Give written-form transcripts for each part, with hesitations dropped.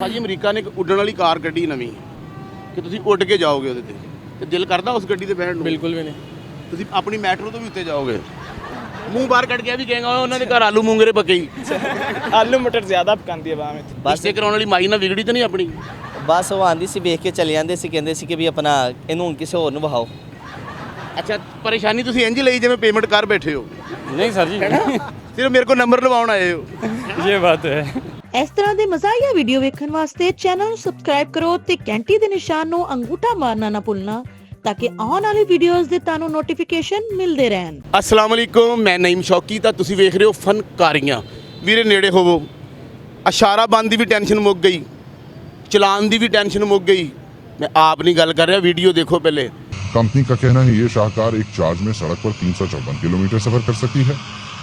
ਭਾਜੀ ਅਮਰੀਕਾ ਨੇ ਇੱਕ ਉੱਡਣ ਵਾਲੀ ਕਾਰ ਕੱਢੀ ਨਵੀਂ ਕਿ ਤੁਸੀਂ ਉੱਡ ਕੇ ਜਾਓਗੇ ਉਹਦੇ ਤੇ ਦਿਲ ਕਰਦਾ ਉਸ ਗੱਡੀ ਤੇ ਬਹਿਣ ਨੂੰ? ਬਿਲਕੁਲ ਵੀ ਨਹੀਂ। ਤੁਸੀਂ ਆਪਣੀ ਮੈਟਰੋ ਤੋਂ ਵੀ ਉੱਤੇ ਜਾਓਗੇ, ਮੂੰਹ ਬਾਹਰ ਕੱਢ ਕੇ ਵੀ ਕਹੇਗਾ ਉਹਨਾਂ ਦੇ ਘਰ ਆਲੂ ਮੂੰਗਰੇ ਪੱਕੇ ਹੀ ਆਲੂ ਮਟਰ ਜ਼ਿਆਦਾ ਪਕਾਉਂਦੀ ਹੈ ਬਾਹ ਵਿੱਚ। ਬਸ ਇਹ ਕਰਾਉਣ ਵਾਲੀ ਮਾਈ ਨਾ ਵਿਗੜੀ ਤਾਂ ਨਹੀਂ ਆਪਣੀ? ਬਸ ਉਹ ਆਂਦੀ ਸੀ, ਵੇਖ ਕੇ ਚਲੇ ਜਾਂਦੇ ਸੀ, ਕਹਿੰਦੇ ਸੀ ਕਿ ਵੀ ਆਪਣਾ ਇਹਨੂੰ ਹੁਣ ਕਿਸੇ ਹੋਰ ਨੂੰ ਵਹਾਓ। ਅੱਛਾ, ਪਰੇਸ਼ਾਨੀ ਤੁਸੀਂ ਇੰਝ ਲਈ ਜਿਵੇਂ ਪੇਮੈਂਟ ਕਰ ਬੈਠੇ ਹੋ? ਨਹੀਂ ਸਰ ਜੀ, ਸਿਰਫ ਮੇਰੇ ਕੋਲ ਨੰਬਰ ਲਵਾਉਣ ਆਏ ਹੋ। ਇਹ ਬਾਤ ਹੈ। ਇਸ ਤਰ੍ਹਾਂ ਦੇ ਮਜ਼ਾਹੀਆ ਵੀਡੀਓ ਵੇਖਣ ਵਾਸਤੇ ਚੈਨਲ ਨੂੰ ਸਬਸਕ੍ਰਾਈਬ ਕਰੋ ਤੇ ਘੰਟੀ ਦੇ ਨਿਸ਼ਾਨ ਨੂੰ ਅੰਗੂਠਾ ਮਾਰਨਾ ਨਾ ਭੁੱਲਣਾ ਤਾਂ ਕਿ ਆਉਣ ਵਾਲੀ ਵੀਡੀਓਜ਼ ਦੇ ਤੁਹਾਨੂੰ ਨੋਟੀਫਿਕੇਸ਼ਨ ਮਿਲਦੇ ਰਹਿਣ। अस्सलाम वालेकुम, मैं नईम शौकी ਤਾਂ ਤੁਸੀਂ ਵੇਖ ਰਹੇ ਹੋ ਫਨਕਾਰੀਆਂ। ਵੀਰੇ ਨੇੜੇ ਹੋਵੋ। ਇਸ਼ਾਰਾ ਬੰਦ ਦੀ ਵੀ ਟੈਨਸ਼ਨ ਮੁੱਕ ਗਈ, ਚਲਾਨ ਦੀ ਵੀ ਟੈਨਸ਼ਨ ਮੁੱਕ ਗਈ। मैं आप नहीं गल कर रहा, वीडियो देखो पहले। कंपनी का कहना है ये शाहकार एक चार्ज में सड़क पर 354 किलोमीटर सफर कर सकती है,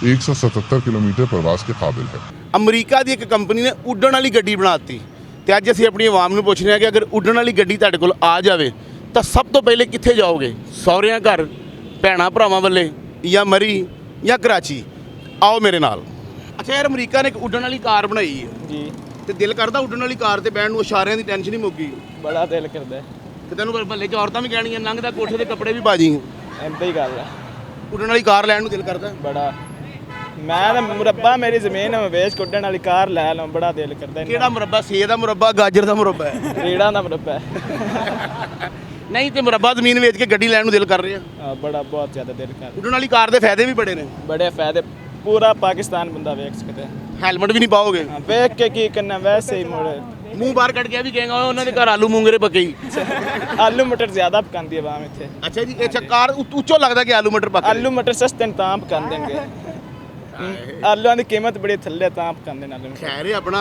177 किलोमीटर प्रवास के काबिल है। ਅਮਰੀਕਾ ਦੀ ਇੱਕ ਕੰਪਨੀ ਨੇ ਉੱਡਣ ਵਾਲੀ ਗੱਡੀ ਬਣਾਤੀ ਤੇ ਅੱਜ ਅਸੀਂ ਆਪਣੀ ਆਵਾਮ ਨੂੰ ਪੁੱਛ ਰਹੇ ਹਾਂ ਕਿ ਅਗਰ ਉੱਡਣ ਵਾਲੀ ਗੱਡੀ ਤੁਹਾਡੇ ਕੋਲ ਆ ਜਾਵੇ ਤਾਂ ਸਭ ਤੋਂ ਪਹਿਲੇ ਕਿੱਥੇ ਜਾਓਗੇ? ਸਹੁਰਿਆਂ ਘਰ, ਭੈਣਾਂ ਭਰਾਵਾਂ ਵੱਲੇ, ਜਾਂ ਮਰੀ ਜਾਂ ਕਰਾਚੀ? ਆਓ ਮੇਰੇ ਨਾਲ। ਅੱਛਾ ਯਾਰ, ਅਮਰੀਕਾ ਨੇ ਇੱਕ ਉੱਡਣ ਵਾਲੀ ਕਾਰ ਬਣਾਈ ਹੈ ਜੀ, ਤੇ ਦਿਲ ਕਰਦਾ ਉੱਡਣ ਵਾਲੀ ਕਾਰ ਤੇ ਬਹਿਣ ਨੂੰ? ਇਸ਼ਾਰਿਆਂ ਦੀ ਟੈਨਸ਼ਨ ਹੀ ਮੁੱਕ ਗਈ ਬੜਾ ਦਿਲ ਕਰਦਾ ਹੈ। ਤੇ ਤੈਨੂੰ ਮਹੱਲੇ 'ਚ ਔਰਤਾਂ ਵੀ ਕਹਿਣਗੀਆਂ ਲੰਘਦਾ ਕੋਠੇ ਦੇ ਕੱਪੜੇ ਵੀ ਬਾਜੀ। ਐਂਦਾ ਹੀ ਗੱਲ ਹੈ। ਉੱਡਣ ਵਾਲੀ ਕਾਰ ਲੈਣ ਨੂੰ ਦਿਲ ਕਰਦਾ? ਬੜਾ। ਮੈਂ ਤਾਂ ਮੁਰੱਬਾ, ਮੇਰੀ ਜ਼ਮੀਨ ਹੈ, ਮੈਂ ਵੇਚ ਕੁੱਟਣ ਵਾਲੀ ਕਾਰ ਲੈ ਲਵਾਂ, ਬੜਾ ਦਿਲ ਕਰਦਾ। ਕਿਹੜਾ ਮੁਰੱਬਾ? ਸੇਬ ਦਾ ਮੁਰੱਬਾ, ਗਾਜਰ ਦਾ ਮੁਰੱਬਾ ਹੈ? ਰੇੜਾਂ ਦਾ ਮੁਰੱਬਾ ਹੈ। ਨਹੀਂ ਤੇ ਮੁਰੱਬਾ ਜ਼ਮੀਨ ਵੇਚ ਕੇ ਗੱਡੀ ਲੈਣ ਨੂੰ ਦਿਲ ਕਰ ਰਿਹਾ। ਬੜਾ, ਬਹੁਤ ਜ਼ਿਆਦਾ ਦਿਲ ਕਰਦਾ। ਉੱਡਣ ਵਾਲੀ ਕਾਰ ਦੇ ਫਾਇਦੇ ਵੀ ਬੜੇ ਨੇ। ਬੜੇ ਫਾਇਦੇ, ਪੂਰਾ ਪਾਕਿਸਤਾਨ ਬੰਦਾ ਵੇਖ ਸਕਦਾ ਹੈ। ਹੈਲਮਟ ਵੀ ਨਹੀਂ ਪਾਓਗੇ? ਵੇਖ ਕੇ ਕੀ ਕਰਨਾ, ਵੈਸੇ ਹੀ ਮੁੜੇ ਮੂੰਹ ਬਾਹਰ ਕੱਢ ਕੇ ਵੀ ਕਹੇਗਾ ਉਹਨਾਂ ਦੇ ਘਰ ਆਲੂ ਮੂੰਗਰੇ ਪੱਕੇ ਹੀ ਆਲੂ ਮਟਰ ਜ਼ਿਆਦਾ ਪਕਾਉਂਦੀ ਹੈ ਬਾਹ ਵਿੱਚ। ਅੱਛਾ ਜੀ, ਇਹ ਕਾਰ ਉੱਚੋ ਲੱਗਦਾ ਕਿ ਆਲੂ ਮਟਰ ਪੱਕੇ? ਆਲੂ ਮਟਰ ਸਸਤੇ ਨੇ ਤਾਂ ਪਕਾਉਂਦੇ ਨੇ। ਆਲੂਆਂ ਦੀ ਕੀਮਤ ਬੜੀ ਥੱਲੇ ਤਾਂ ਪਕਾਉਂਦੇ ਨੇ ਆਲੂ ਮਟਰ। ਖੈਰ ਇਹ ਆਪਣਾ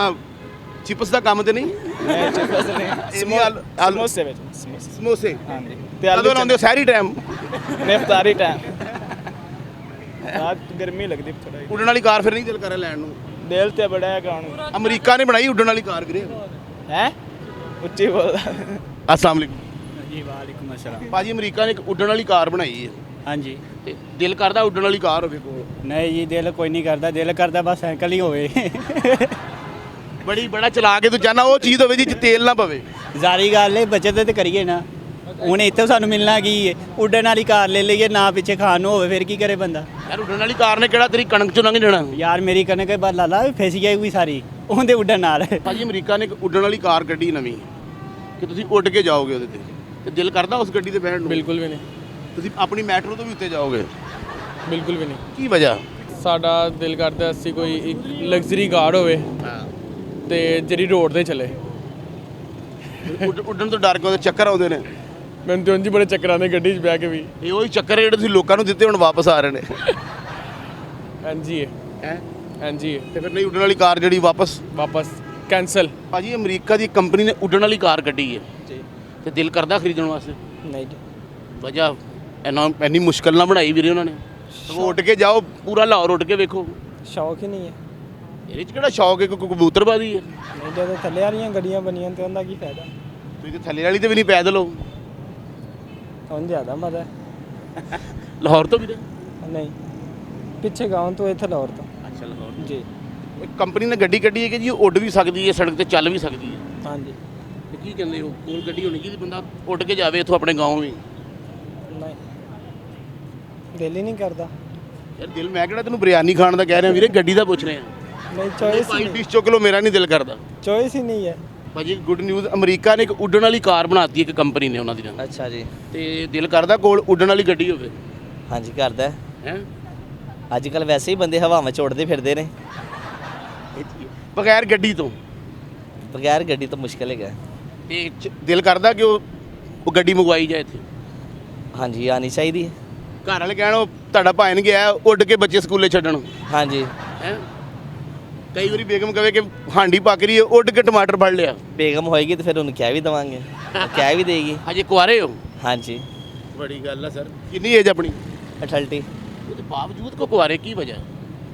ਚਿਪਸ ਦਾ ਕੰਮ ਤੇ ਨਹੀਂ? ਨਹੀਂ ਚਿਪਸ ਨਹੀਂ, ਸਮੋਸੇ ਵਿੱਚ ਸਮੋਸੇ। ਹਾਂਜੀ। ਤੇ ਆਲੂ ਲਾਉਂਦੇ ਹੋ ਸਹਿਰੀ ਟਾਈਮ? ਇਫਤਾਰੀ ਟਾਈਮ। ਰਾਤ ਗਰਮੀ ਲੱਗਦੀ ਥੋੜਾ। ਉੱਡਣ ਵਾਲੀ ਕਾਰ ਫਿਰ ਨਹੀਂ ਦਿਲ ਕਰੇ ਲੈਣ ਨੂੰ? ਦਿਲ ਤੇ ਬੜਾ ਹੈ ਹੁਣ। ਅਮਰੀਕਾ ਨੇ ਬਣਾਈ ਉੱਡਣ ਵਾਲੀ ਕਾਰ ਵੀਰੇ। ਹੈ ਉੱਚੀ ਬੋਲਦਾ। अस्सलाम वालेकुम जी वालेकुम अस्सलाम। ਭਾਜੀ ਅਮਰੀਕਾ ਨੇ ਇੱਕ ਉੱਡਣ ਵਾਲੀ ਕਾਰ ਬਣਾਈ ਹੈ हाँ जी। ਤੇ ਦਿਲ ਕਰਦਾ ਉੱਡਣ ਵਾਲੀ ਕਾਰ ਹੋਵੇ ਕੋਲ? नहीं जी, दिल कोई नहीं करता, दिल करता बस साइकिल ही होवे। ਬੜਾ ਚਲਾ ਕੇ ਤੂੰ ਚਾਹਨਾ ਉਹ ਚੀਜ਼ ਹੋਵੇ ਜਿਹ 'ਚ ਤੇਲ ਨਾ ਪਵੇ। ਜ਼ਾਰੀ ਗੱਲ ਹੈ, ਬਚਤ ਤੇ ਕਰੀਏ ਨਾ। ਹੁਣ ਇੱਥੇ ਸਾਨੂੰ ਮਿਲਣਾ ਕੀ ਹੈ? ਉੱਡਣ ਵਾਲੀ ਕਾਰ ਲੈ ਲਈਏ, ਨਾ ਪਿੱਛੇ ਖਾਣ ਨੂੰ ਹੋਵੇ, ਫਿਰ ਕੀ ਕਰੇ ਬੰਦਾ? ਯਾਰ ਉੱਡਣ ਵਾਲੀ ਕਾਰ ਨੇ ਕਿਹੜਾ ਤੇਰੀ ਕਣਕ ਚੋਂ ਲੰਘ ਜਾਣਾ? ਯਾਰ ਮੇਰੀ ਕਣਕ ਹੈ ਬਸ ਲਾਲਾ ਫਸ ਗਈ ਸਾਰੀ ਉਹਦੇ ਉੱਡਣ ਨਾਲ। ਭਾਜੀ ਅਮਰੀਕਾ ਨੇ ਇੱਕ ਉੱਡਣ ਵਾਲੀ ਕਾਰ ਕੱਢੀ ਨਵੀਂ ਕਿ ਤੁਸੀਂ ਉੱਡ ਕੇ ਜਾਓਗੇ ਉਹਦੇ ਤੇ ਦਿਲ ਕਰਦਾ ਉਸ ਗੱਡੀ ਤੇ ਬਹਿਣ ਨੂੰ? ਬਿਲਕੁਲ ਵੀ ਨਹੀਂ। ਤੁਸੀਂ ਆਪਣੀ ਮੈਟਰੋ ਤੋਂ ਵੀ ਉੱਤੇ ਜਾਓਗੇ? ਬਿਲਕੁਲ ਵੀ ਨਹੀਂ। ਕੀ ਵਜ੍ਹਾ? ਸਾਡਾ ਦਿਲ ਕਰਦਾ ਅਸੀਂ ਕੋਈ ਇੱਕ ਲਗਜ਼ਰੀ ਕਾਰ ਹੋਵੇ ਤੇ ਜਿਹੜੀ ਰੋਡ ਤੇ ਚੱਲੇ। ਉੱਡਣ ਤੋਂ ਡਰ ਕੇ ਉਹਦੇ ਚੱਕਰ ਆਉਂਦੇ ਨੇ? ਮੈਨੂੰ ਤੇ ਉਂਝ ਹੀ ਬੜੇ ਚੱਕਰਾਂ ਨੇ ਗੱਡੀ 'ਚ ਬਹਿ ਕੇ ਵੀ। ਇਹ ਉਹੀ ਚੱਕਰ ਜਿਹੜੇ ਤੁਸੀਂ ਲੋਕਾਂ ਨੂੰ ਦਿੱਤੇ ਹੁਣ ਵਾਪਸ ਆ ਰਹੇ ਨੇ। ਹਾਂਜੀ ਹੈ ਹਾਂਜੀ, ਤੇ ਫਿਰ ਨਹੀਂ ਉੱਡਣ ਵਾਲੀ ਕਾਰ ਜਿਹੜੀ ਵਾਪਸ ਵਾਪਸ ਕੈਂਸਲ। ਭਾਜੀ ਅਮਰੀਕਾ ਦੀ ਕੰਪਨੀ ਨੇ ਉੱਡਣ ਵਾਲੀ ਕਾਰ ਕੱਢੀ ਹੈ ਜੀ। ਤੇ ਦਿਲ ਕਰਦਾ ਖਰੀਦਣ ਵਾਸਤੇ? ਨਹੀਂ ਜੀ। ਵਜ੍ਹਾ ਇੰਨੀ ਮੁਸ਼ਕਲ ਨਾਲ ਬਣਾਈ ਵੀਰੇ ਉਹਨਾਂ ਨੇ। ਸਗੋਂ ਉੱਡ ਕੇ ਜਾਓ, ਪੂਰਾ ਲਾਹੌਰ ਉੱਡ ਕੇ ਵੇਖੋ। ਸ਼ੌਕ ਹੀ ਨਹੀਂ ਹੈ। ਇਹਦੇ 'ਚ ਕਿਹੜਾ ਸ਼ੌਕ ਹੈ? ਕੋਈ ਕਬੂਤਰਬਾਜ਼ੀ ਹੈ? ਨਹੀਂ, ਜਦੋਂ ਥੱਲੇ ਵਾਲੀਆਂ ਗੱਡੀਆਂ ਬਣੀਆਂ ਤੇ ਉਹਦਾ ਕੀ ਫਾਇਦਾ? ਤੁਸੀਂ ਤੇ ਥੱਲੇ ਵਾਲੀ ਤੇ ਵੀ ਨਹੀਂ ਪੈਦਲ ਹੋ। ਹੁਣ ਜ਼ਿਆਦਾ ਮਜ਼ਾ ਹੈ। ਲਾਹੌਰ ਤੋਂ ਵੀਰੇ? ਨਹੀਂ, ਪਿੱਛੇ ਗਾਉਂ ਤੋਂ ਇੱਥੇ ਲਾਹੌਰ ਤੋਂ। ਅੱਛਾ, ਲਾਹੌਰ। ਜੀ। ਇੱਕ ਕੰਪਨੀ ਨੇ ਗੱਡੀ ਕੱਢੀ ਹੈ ਕਿ ਜੀ ਉਹ ਉੱਡ ਵੀ ਸਕਦੀ ਹੈ, ਸੜਕ ਤੇ ਚੱਲ ਵੀ ਸਕਦੀ ਹੈ। ਹਾਂਜੀ। ਤੇ ਕੀ ਕਹਿੰਦੇ ਹੋ, ਕੋਲ ਗੱਡੀ ਹੋਣੀ ਚਾਹੀਦੀ, ਬੰਦਾ ਉੱਡ ਕੇ ਜਾਵੇ ਇੱਥੋਂ ਆਪਣੇ ਗਾँव ਵੀ? ਨਹੀਂ, ਦਿਲ ਹੀ ਨਹੀਂ ਕਰਦਾ। ਯਾਰ ਦਿਲ, ਮੈਂ ਕਿਹੜਾ ਤੈਨੂੰ ਬਿਰਿਆਨੀ ਖਾਣ ਦਾ ਕਹਿ ਰਿਹਾ ਵੀਰੇ, ਗੱਡੀ ਦਾ ਪੁੱਛ ਰਿਹਾ। ਨਹੀਂ, ਚੋਇਸ ਭਾਈ ਡਿਸ਼ ਚੁੱਕ ਲਓ, ਮੇਰਾ ਨਹੀਂ ਦਿਲ ਕਰਦਾ। ਚੋਇਸ ਹੀ ਨਹੀਂ ਹੈ। ਭਾਜੀ ਗੁੱਡ ਨਿਊਜ਼, ਅਮਰੀਕਾ ਨੇ ਇੱਕ ਉੱਡਣ ਵਾਲੀ ਕਾਰ ਬਣਾਤੀ ਇੱਕ ਕੰਪਨੀ ਨੇ ਉਹਨਾਂ ਦੀ ਨਾਲ। ਅੱਛਾ ਜੀ। ਤੇ ਦਿਲ ਕਰਦਾ ਕੋਲ ਉੱਡਣ ਵਾਲੀ ਗੱਡੀ ਹੋਵੇ? ਹਾਂਜੀ ਕਰਦਾ। ਹੈ ਅੱਜ ਕੱਲ ਵੈਸੇ ਹੀ ਬੰਦੇ ਹਵਾਵਾਂ 'ਚ ਉੱਡਦੇ ਫਿਰਦੇ ਨੇ, ਬਗੈਰ ਗੱਡੀ ਤੋਂ। ਬਗੈਰ ਗੱਡੀ ਤੋਂ ਮੁਸ਼ਕਿਲ ਹੈਗਾ। ਤੇ ਦਿਲ ਕਰਦਾ ਕਿ ਉਹ ਗੱਡੀ ਮੰਗਵਾਈ ਜਾਏ ਇੱਥੇ? ਹਾਂਜੀ, ਆਉਣੀ ਚਾਹੀਦੀ ਹੈ। ਘਰ ਵਾਲੇ ਕਹਿਣ ਉਹ ਤੁਹਾਡਾ ਭਾਣ ਗਿਆ ਉੱਡ ਕੇ ਬੱਚੇ ਸਕੂਲੇ ਛੱਡਣ। ਹਾਂਜੀ। ਹੈ ਕਈ ਵਾਰੀ ਬੇਗਮ ਕਵੇ ਕਿ ਹਾਂਡੀ ਪੱਕ ਰਹੀ ਹੈ, ਉੱਡ ਕੇ ਟਮਾਟਰ ਫੜ ਲਿਆ। ਬੇਗਮ ਹੋਏਗੀ ਤੇ ਫਿਰ ਉਹਨੂੰ ਕਹਿ ਵੀ ਦੇਵਾਂਗੇ, ਕਹਿ ਵੀ ਦੇਗੀ। ਅਜੇ ਕੁਆਰੇ ਹੋ? ਹਾਂਜੀ। ਬੜੀ ਗੱਲ ਆ ਸਰ। ਕਿੰਨੀ ਏਜ ਆਪਣੀ? 38। ਉਹਦੇ ਬਾਵਜੂਦ ਕੋ ਕੁਆਰੇ, ਕੀ ਵਜ੍ਹਾ?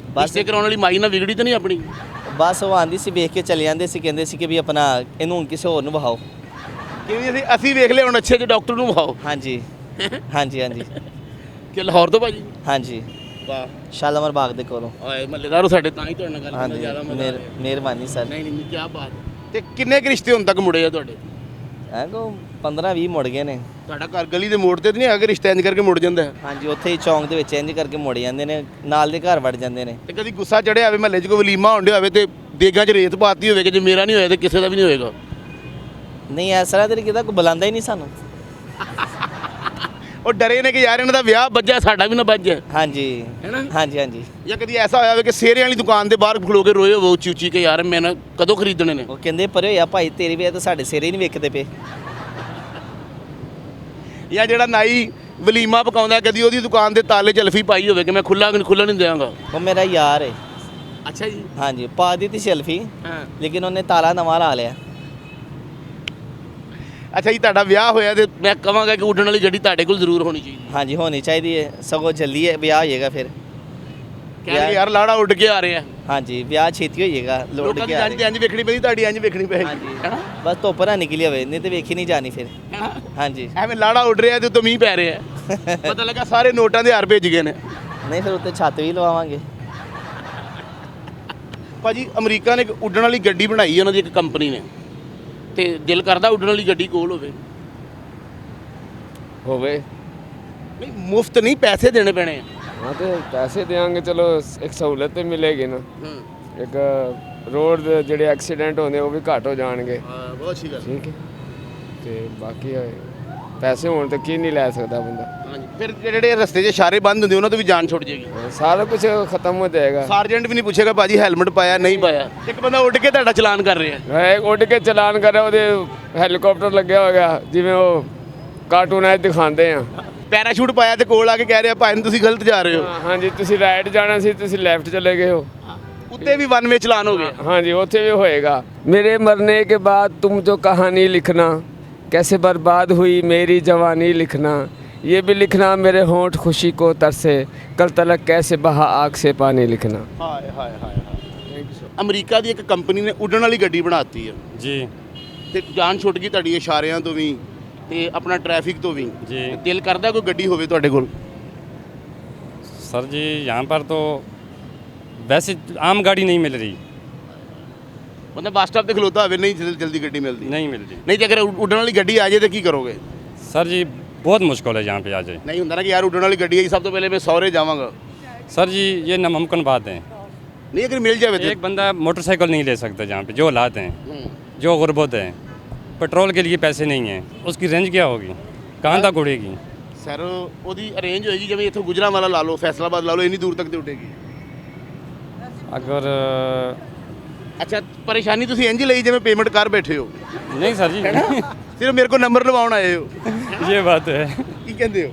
ਬਸ ਬਸ ਕਰਾਉਣ ਵਾਲੀ ਮਾਈ ਨਾ ਵਿਗੜੀ ਤਾਂ ਨਹੀਂ ਆਪਣੀ? ਬਸ ਉਹ ਆਂਦੀ ਸੀ, ਵੇਖ ਕੇ ਚਲੇ ਜਾਂਦੇ ਸੀ, ਕਹਿੰਦੇ ਸੀ ਕਿ ਵੀ ਆਪਣਾ ਇਹਨੂੰ ਹੁਣ ਕਿਸੇ ਹੋਰ ਨੂੰ ਵਹਾਓ। ਕਿਵੇਂ ਅਸੀਂ ਵੇਖ ਲਿਆ, ਹੁਣ ਅੱਛੇ ਜਿਹੇ ਡਾਕਟਰ ਨੂੰ ਵਿਖਾਓ। ਹਾਂਜੀ ਹਾਂਜੀ ਹਾਂਜੀ ਕਿ ਲਾਹੌਰ ਤੋਂ ਭਾਜੀ? ਹਾਂਜੀ, ਵਾਹ, ਸ਼ਾਲਾਮਾਰ ਬਾਗ ਦੇ ਕੋਲੋਂ। ਓਏ ਮੱਲੇਦਾਰੋ ਸਾਡੇ ਤਾਂ ਹੀ ਤੁਹਾਡੇ ਨਾਲ ਗੱਲ ਕਰਨਾ ਹਾਂਜੀ, ਜ਼ਿਆਦਾ ਮਜ਼ਾ ਆ ਰਿਹਾ। ਮਿਹਰਬਾਨੀ ਸਰ। ਨਹੀਂ ਨਹੀਂ, ਕੀ ਬਾਤ। ਤੇ ਕਿੰਨੇ ਕੁ ਰਿਸ਼ਤੇ ਹੁਣ ਤੱਕ ਮੁੜੇ ਆ ਤੁਹਾਡੇ? ਐ ਕੋ 15-20 ਮੁੜ ਗਏ ਨੇ। ਤੁਹਾਡਾ ਘਰ ਗਲੀ ਦੇ ਮੋੜ ਤੇ ਨਹੀਂ ਹੈਗਾ ਕਿ ਰਿਸ਼ਤਾ ਇੰਜ ਕਰਕੇ ਮੁੜ ਜਾਂਦਾ ਹੈ? ਹਾਂਜੀ ਉੱਥੇ ਹੀ ਚੌਂਕ ਦੇ ਵਿੱਚ ਇੰਜ ਕਰਕੇ ਮੁੜ ਜਾਂਦੇ ਨੇ, ਨਾਲ ਦੇ ਘਰ ਵੜ ਜਾਂਦੇ ਨੇ। ਤੇ ਕਦੀ ਗੁੱਸਾ ਚੜਿਆ ਹੋਵੇ ਮਹੱਲੇ 'ਚ ਕੋਈ ਵਲੀਮਾ ਹੁੰਦਿਆ ਹੋਵੇ ਤੇ ਦੇਗਾਂ 'ਚ ਰੇਤ ਪਾਤੀ ਹੋਵੇ ਕਿ ਜੇ ਮੇਰਾ ਨਹੀਂ ਹੋਇਆ ਤੇ ਕਿਸੇ ਦਾ ਵੀ ਨਹੀਂ ਹੋਏਗਾ? ਨਹੀਂ ਇਸ ਤਰ੍ਹਾਂ ਤਰੀਕੇ ਦਾ ਕੋਈ ਬੁਲਾਉਂਦਾ ਹੀ ਨਹੀਂ ਸਾਨੂੰ। ਉਹ ਡਰੇ ਨੇ ਕਿ ਯਾਰ ਇਹਨਾਂ ਦਾ ਵਿਆਹ ਵੱਜਾ ਸਾਡਾ ਵੀ ਨਾ ਵੱਜ ਜਾਏ। ਹਾਂਜੀ ਹੈਨਾ? ਹਾਂਜੀ ਹਾਂਜੀ। ਜਾਂ ਕਦੀ ਐਸਾ ਹੋਇਆ ਹੋਵੇ ਕਿ ਸੇਰੇ ਵਾਲੀ ਦੁਕਾਨ ਦੇ ਬਾਹਰ ਖਲੋ ਕੇ ਰੋਏ ਹੋਵੋ ਉੱਚੀ ਉੱਚੀ ਕਿ ਯਾਰ ਮੈਂ ਨਾ ਕਦੋਂ ਖਰੀਦਣੇ ਨੇ? ਉਹ ਕਹਿੰਦੇ ਪਰੇ ਹੋਇਆ ਭਾਈ ਤੇਰੇ ਵੀ ਤਾਂ ਸਾਡੇ ਸਿਰੇ ਹੀ ਨਹੀਂ ਵੇਖਦੇ ਪਏ। ਜਾਂ ਜਿਹੜਾ ਨਾਈ ਵਲੀਮਾ ਪਕਾਉਂਦਾ ਕਦੀ ਉਹਦੀ ਦੁਕਾਨ ਦੇ ਤਾਲੇ 'ਚ ਜਲਫੀ ਪਾਈ ਹੋਵੇ ਕਿ ਮੈਂ ਖੁੱਲਾ ਨਹੀਂ ਦਿਆਂਗਾ? ਉਹ ਮੇਰਾ ਯਾਰ ਹੈ। ਅੱਛਾ ਜੀ। ਹਾਂਜੀ ਪਾ ਦਿੱਤੀ ਸੈਲਫੀ, ਹਾਂ। ਲੇਕਿਨ ਉਹਨੇ ਤਾਲਾ ਨਵਾਂ ਲਾ ਲਿਆ। ਅੱਛਾ ਜੀ, ਤੁਹਾਡਾ ਵਿਆਹ ਹੋਇਆ ਤੇ ਮੈਂ ਕਹਾਂਗਾ ਕਿ ਉੱਡਣ ਵਾਲੀ ਗੱਡੀ ਤੁਹਾਡੇ ਕੋਲ ਜ਼ਰੂਰ ਹੋਣੀ ਚਾਹੀਦੀ। ਹਾਂਜੀ ਹੋਣੀ ਚਾਹੀਦੀ ਹੈ, ਸਗੋਂ ਜਲਦੀ ਹੈ ਵਿਆਹ ਹੋ ਜਾਏਗਾ ਫਿਰ। ਕਹਿੰਦੇ ਯਾਰ ਲਾੜਾ ਉੱਡ ਕੇ ਆ ਰਿਹਾ। ਹਾਂਜੀ ਵਿਆਹ ਛੇਤੀ ਹੋ ਜਾਏਗਾ, ਲੋੜ ਲੋਕਾਂ ਦੀ ਕੇ ਆ ਇੰਜ ਇੰਜ ਵੇਖਣੀ ਪੈਂਦੀ, ਤੁਹਾਡੀ ਇੰਜ ਵੇਖਣੀ ਪੈਂਦੀ। ਹਾਂਜੀ ਹੈਨਾ? ਬਸ ਧੁੱਪ ਨਾ ਨਿਕਲੀ ਹੋਵੇ, ਨਹੀਂ ਤੇ ਵੇਖੀ ਨਹੀਂ ਜਾਣੀ ਫਿਰ। ਹੈਨਾ? ਹਾਂਜੀ ਐਵੇਂ ਲਾੜਾ ਉੱਡ ਰਿਹਾ ਤੇ ਉੱਤੋਂ ਮੀਂਹ ਪੈ ਰਿਹਾ ਪਤਾ ਲੱਗਾ ਸਾਰੇ ਨੋਟਾਂ ਦੇ ਹਾਰ ਭੇਜ ਗਏ ਨੇ। ਨਹੀਂ ਫਿਰ ਉੱਤੇ ਛੱਤ ਵੀ ਲਵਾਵਾਂਗੇ। ਭਾਜੀ ਅਮਰੀਕਾ ਨੇ ਇੱਕ ਉੱਡਣ ਵਾਲੀ ਗੱਡੀ ਬਣਾਈ ਹੈ ਉਹਨਾਂ ਦੀ ਇੱਕ ਕੰਪਨੀ ਨੇ, ਤੇ ਦਿਲ ਕਰਦਾ ਉੱਡਣ ਵਾਲੀ ਗੱਡੀ ਕੋਲ ਹੋਵੇ। ਨਹੀਂ ਮੁਫਤ ਨਹੀਂ, ਪੈਸੇ ਦੇਣੇ ਪੈਣੇ ਆ। हाँ तो पैसे देंगे चलो एक सहूलत तो मिलेगी ना। एक रोड ਜਿਹੜੇ ਐਕਸੀਡੈਂਟ ਹੁੰਦੇ ਉਹ ਵੀ ਘੱਟ ਹੋ ਜਾਣਗੇ। ਹਾਂ ਬਹੁਤ ਅੱਛੀ ਗੱਲ। ਠੀਕ ਹੈ ਤੇ ਬਾਕੀ ਪੈਸੇ ਹੋਣ ਤੇ ਕੀ ਨਹੀਂ ਲੈ ਸਕਦਾ ਬੰਦਾ। ਹਾਂਜੀ ਫਿਰ ਜਿਹੜੇ ਰਸਤੇ 'ਚ ਇਸ਼ਾਰੇ ਬੰਦ ਹੁੰਦੇ ਉਹਨਾਂ ਤੋਂ ਵੀ ਜਾਨ ਛੁੱਟ ਜਾਏਗੀ। ਸਾਰਾ ਕੁਝ ਖਤਮ ਹੋ ਜਾਏਗਾ। ਸਾਰਜੈਂਟ ਵੀ ਨਹੀਂ ਪੁੱਛੇਗਾ ਭਾਜੀ ਹੈਲਮਟ ਪਾਇਆ ਨਹੀਂ ਪਾਇਆ। ਇੱਕ ਬੰਦਾ ਉੱਡ ਕੇ ਤੁਹਾਡਾ ਚਲਾਨ ਕਰ ਰਿਹਾ। ਹੈ ਉੱਡ ਕੇ ਚਲਾਨ ਕਰ ਰਿਹਾ, ਉਹਦੇ ਹੈਲੀਕਾਪਟਰ ਲੱਗਿਆ ਹੋਇਆ ਜਿਵੇਂ ਉਹ ਕਾਰਟੂਨਾਂ 'ਚ ਦਿਖਾਉਂਦੇ ਆ। ਪੈਰਾਸ਼ੂਟ ਪਾਇਆ ਤੇ ਕੋਲ ਆ ਕੇ ਕਹਿ ਰਿਹਾ ਭਾਈ ਨੂੰ ਤੁਸੀਂ ਗਲਤ ਜਾ ਰਹੇ ਹੋ। ਹਾਂਜੀ ਤੁਸੀਂ ਰਾਈਟ ਜਾਣਾ ਸੀ, ਤੁਸੀਂ ਲੈਫਟ ਚਲੇ ਗਏ ਹੋ। ਉੱਤੇ ਵੀ ਵਨ ਵੇ ਚਲਾਨ ਹੋ ਗਿਆ। हाँ जी ਉੱਥੇ ਵੀ ਹੋਏਗਾ। मेरे मरने के बाद तुम जो कहानी लिखना, कैसे बर्बाद हुई मेरी जवानी लिखना, ये भी लिखना मेरे होंठ खुशी को तरसे, कल तलक कैसे बहा आग से पानी लिखना। ਹਾਏ ਹਾਏ ਹਾਏ ਹਾਏ। ਅਮਰੀਕਾ ਦੀ ਇੱਕ ਕੰਪਨੀ ਨੇ ਉੱਡਣ ਵਾਲੀ ਗੱਡੀ ਬਣਾਤੀ ਹੈ जी ਤੇ ਜਾਨ ਛੁੱਟ ਗਈ ਤੁਹਾਡੀ ਇਸ਼ਾਰਿਆਂ ਤੋਂ ਵੀ ਤੇ ਆਪਣਾ ਟ੍ਰੈਫਿਕ ਤੋਂ ਵੀ। जी ਦਿਲ ਕਰਦਾ ਕੋਈ ਗੱਡੀ ਹੋਵੇ ਤੁਹਾਡੇ ਕੋਲ? सर जी यहाँ पर तो वैसे आम गाड़ी नहीं मिल रही, ਬੰਦਾ ਬੱਸ ਸਟਾਪ ਤੇ ਖਲੋਤਾ ਹੋਵੇ ਨਹੀਂ ਜਲਦੀ ਗੱਡੀ ਮਿਲਦੀ। नहीं मिल रही। ਨਹੀਂ ਤੇ ਅਗਰ ਉੱਡਣ ਵਾਲੀ ਗੱਡੀ ਆ ਜਾਏ ਤਾਂ ਕੀ ਕਰੋਗੇ? सर जी बहुत मुश्किल है यहाँ पे आ जाए। ਨਹੀਂ ਹੁੰਦਾ ਨਾ ਕਿ ਯਾਰ ਉੱਡਣ ਵਾਲੀ ਗੱਡੀ ਆਈ ਸਭ ਤੋਂ ਪਹਿਲੇ ਮੈਂ ਸਹੁਰੇ ਜਾਵਾਂਗਾ। सर जी ये नामुमकिन बात है। ਨਹੀਂ ਅਗਰ ਮਿਲ ਜਾਵੇ एक बंदा मोटरसाइकिल नहीं ले सकता जहाँ पे, जो हालात हैं, जो गुर्बत है, पेट्रोल के लिए पैसे नहीं हैं, उसकी रेंज क्या होगी, कहाँ तक उड़ेगी? ਸਰ ਉਹਦੀ ਅਰੇਂਜ ਹੋਏਗੀ ਜਿਵੇਂ ਇੱਥੋਂ ਗੁਜਰਾਂਵਾਲਾ ਲਾ ਲਓ, ਫੈਸਲਾਬਾਦ ਲਾ ਲਓ, ਇੰਨੀ ਦੂਰ ਤੱਕ ਤੇ ਉੱਡੇਗੀ। अगर ਅੱਛਾ ਪਰੇਸ਼ਾਨੀ ਤੁਸੀਂ ਇੰਜ ਹੀ ਲਈ ਜਿਵੇਂ ਪੇਮੈਂਟ ਕਰ ਬੈਠੇ ਹੋ। नहीं सर जी ਸਿਰਫ ਮੇਰੇ ਕੋਲ ਨੰਬਰ ਲਵਾਉਣ ਆਏ ਹੋ। ये बात है। ਕੀ ਕਹਿੰਦੇ ਹੋ?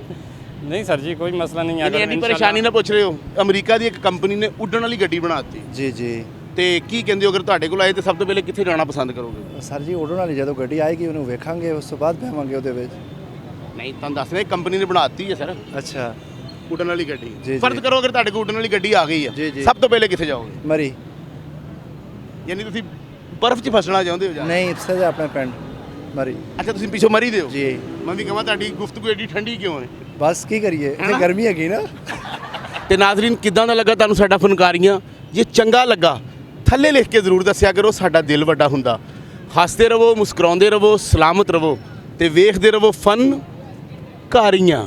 नहीं सर जी कोई मसला नहीं है। ਇੰਨੀ अगर ਪਰੇਸ਼ਾਨੀ ਨਾ ਪੁੱਛ ਰਹੇ ਹੋ। ਅਮਰੀਕਾ ਦੀ ਇੱਕ ਕੰਪਨੀ ਨੇ ਉੱਡਣ ਵਾਲੀ ਗੱਡੀ ਬਣਾਤੀ ਜੀ ਜੀ ਤੇ ਕੀ ਕਹਿੰਦੇ ਹੋ ਅਗਰ ਤੁਹਾਡੇ ਕੋਲ ਆਏ ਤੇ ਸਭ ਤੋਂ ਪਹਿਲੇ ਕਿੱਥੇ ਜਾਣਾ ਪਸੰਦ ਕਰੋਗੇ? ਸਰ ਜੀ ਉੱਡਣ ਵਾਲੀ ਜਦੋਂ ਗੱਡੀ ਆਏਗੀ ਉਹਨੂੰ ਵੇਖਾਂਗੇ, ਉਸ ਤੋਂ ਬਾਅਦ ਬਹਿਵਾਂਗੇ ਉਹਦੇ ਵਿੱਚ। ਨਹੀਂ ਤੁਹਾਨੂੰ ਦੱਸ ਰਿਹਾ ਕੰਪਨੀ ਨੇ ਬਣਾਤੀ ਹੈ ਸਰ ਅੱਛਾ ਉੱਡਣ ਵਾਲੀ ਗੱਡੀ। ਜੀ। ਫਰਜ਼ ਕਰੋ ਅਗਰ ਤੁਹਾਡੇ ਕੋਲ ਉੱਡਣ ਵਾਲੀ ਗੱਡੀ ਆ ਗਈ ਜੀ, ਹੈ ਜੀ। ਸਭ ਤੋਂ ਪਹਿਲੇ ਕਿੱਥੇ ਜਾਓਗੇ? ਮਰੀ ਯਾਨੀ ਤੁਸੀਂ ਬਰਫ਼ 'ਚ ਫਸਣਾ ਚਾਹੁੰਦੇ ਹੋ ਜਾ? ਨਹੀਂ ਸਰ ਆਪਣੇ ਪਿੰਡ ਮਰੀ ਅੱਛਾ ਤੁਸੀਂ ਪਿੱਛੋਂ ਮਰੀ ਦੇ ਹੋ। ਜੀ। ਮੈਂ ਵੀ ਕਹਾਂ ਤੁਹਾਡੀ ਗੁਫ਼ਤਗੂ ਐਡੀ ਠੰਡੀ ਕਿਉਂ ਹੈ? ਬਸ ਕੀ ਕਰੀਏ, ਇੱਥੇ ਗਰਮੀ ਹੈਗੀ ਨਾ। ਤੇ ਨਾਜ਼ਰੀਨ ਕਿੱਦਾਂ ਦਾ ਲੱਗਾ ਤੁਹਾਨੂੰ ਸਾਡਾ ਫਨਕਾਰੀਆਂ? ਜੇ ਚੰਗਾ ਲੱਗਾ ਥੱਲੇ ਲਿਖ ਕੇ ਜ਼ਰੂਰ ਦੱਸਿਆ ਕਰੋ, ਸਾਡਾ ਦਿਲ ਵੱਡਾ ਹੁੰਦਾ। ਹੱਸਦੇ ਰਹੋ, ਮੁਸਕਰਾਉਂਦੇ ਰਹੋ, ਸਲਾਮਤ ਰਹੋ ਤੇ ਵੇਖਦੇ ਰਹੋ ਫਨਕਾਰੀਆਂ।